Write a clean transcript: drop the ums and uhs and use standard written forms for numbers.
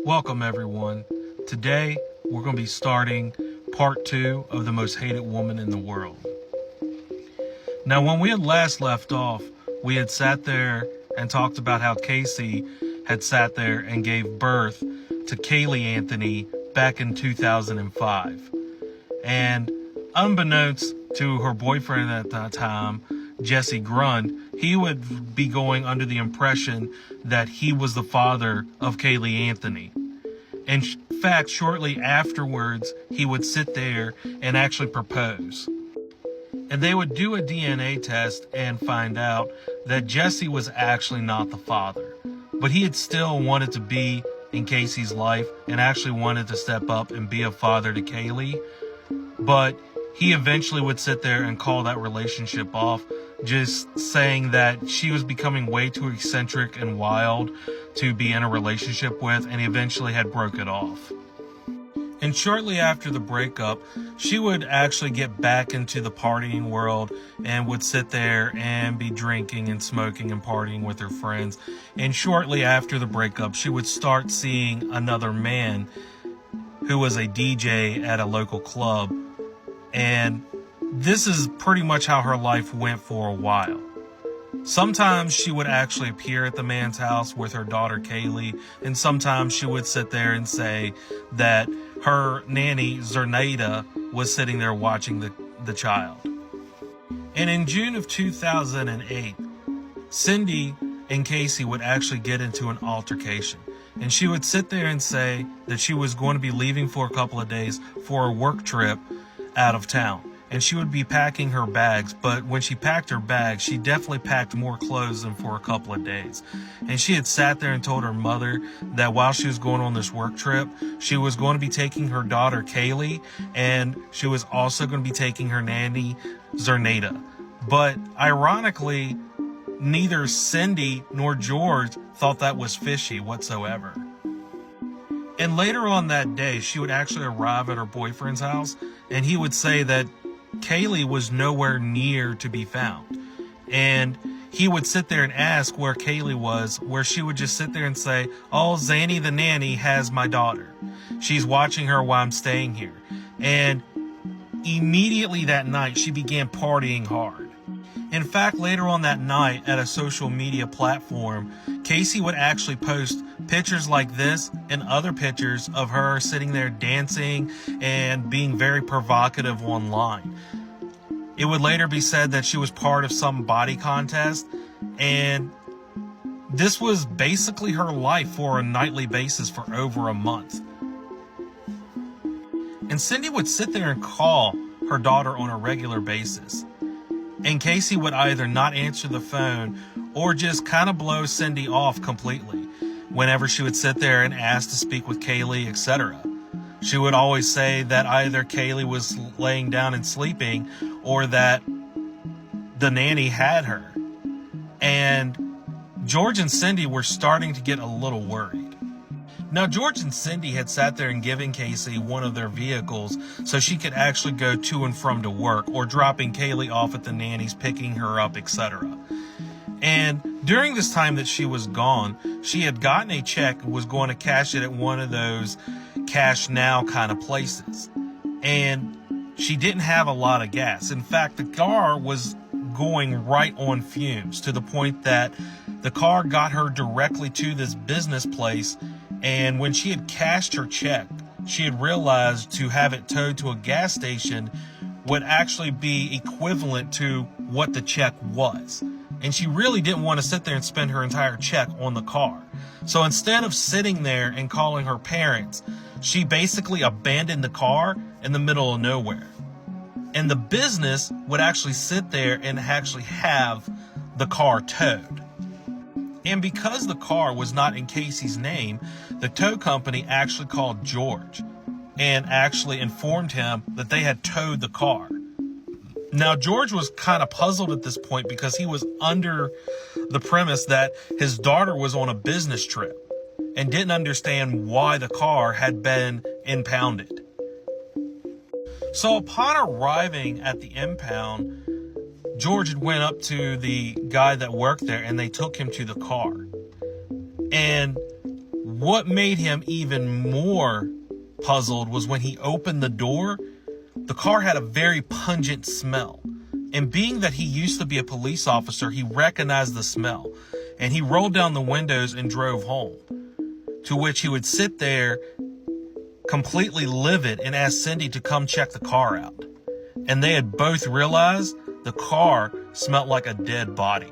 Welcome everyone. Today we're going to be starting part 2 of the most hated woman in the world. Now when we had last left off, we had sat there and talked about how Casey had sat there and gave birth to Kaylee Anthony back in 2005. And unbeknownst to her boyfriend at that time, Jesse Grund, he would be going under the impression that he was the father of Kaylee Anthony. In fact, shortly afterwards, he would sit there and actually propose. And they would do a DNA test and find out that Jesse was actually not the father. But he had still wanted to be in Casey's life and actually wanted to step up and be a father to Kaylee. But he eventually would sit there and call that relationship off, just saying that she was becoming way too eccentric and wild to be in a relationship with, and he eventually had broke it off. And shortly after the breakup, she would actually get back into the partying world and would sit there and be drinking and smoking and partying with her friends. And shortly after the breakup, she would start seeing another man who was a DJ at a local club. And this is pretty much how her life went for a while. Sometimes she would actually appear at the man's house with her daughter Kaylee, and sometimes she would sit there and say that her nanny Zerneda was sitting there watching the child. And in June of 2008, Cindy and Casey would actually get into an altercation. And she would sit there and say that she was going to be leaving for a couple of days for a work trip out of town. And she would be packing her bags, but when she packed her bags, she definitely packed more clothes than for a couple of days. And she had sat there and told her mother that while she was going on this work trip, she was going to be taking her daughter Kaylee, and she was also going to be taking her nanny Zerneda. But ironically, neither Cindy nor George thought that was fishy whatsoever. And later on that day, she would actually arrive at her boyfriend's house, and he would say that Kaylee was nowhere near to be found. And he would sit there and ask where Kaylee was, where she would just sit there and say, "Oh, Zanny the nanny has my daughter. She's watching her while I'm staying here." And immediately that night, she began partying hard. In fact, later on that night at a social media platform, Casey would actually post pictures like this and other pictures of her sitting there dancing and being very provocative online. It would later be said that she was part of some body contest, and this was basically her life for a nightly basis for over a month. And Cindy would sit there and call her daughter on a regular basis. And Casey would either not answer the phone or just kind of blow Cindy off completely whenever she would sit there and ask to speak with Kaylee, etc. She would always say that either Kaylee was laying down and sleeping or that the nanny had her. And George and Cindy were starting to get a little worried. Now, George and Cindy had sat there and given Casey one of their vehicles so she could actually go to and from to work, or dropping Kaylee off at the nanny's, picking her up, etc. And during this time that she was gone, she had gotten a check and was going to cash it at one of those cash now kind of places. And she didn't have a lot of gas. In fact, the car was going right on fumes, to the point that the car got her directly to this business place. And when she had cashed her check, she had realized to have it towed to a gas station would actually be equivalent to what the check was. And she really didn't want to sit there and spend her entire check on the car. So instead of sitting there and calling her parents, she basically abandoned the car in the middle of nowhere. And the business would actually sit there and actually have the car towed. And because the car was not in Casey's name, the tow company actually called George and actually informed him that they had towed the car. Now, George was kind of puzzled at this point because he was under the premise that his daughter was on a business trip and didn't understand why the car had been impounded. So upon arriving at the impound, George went up to the guy that worked there and they took him to the car. And what made him even more puzzled was when he opened the door, the car had a very pungent smell. And being that he used to be a police officer, he recognized the smell. And he rolled down the windows and drove home. To which he would sit there completely livid and ask Cindy to come check the car out. And they had both realized the car smelled like a dead body.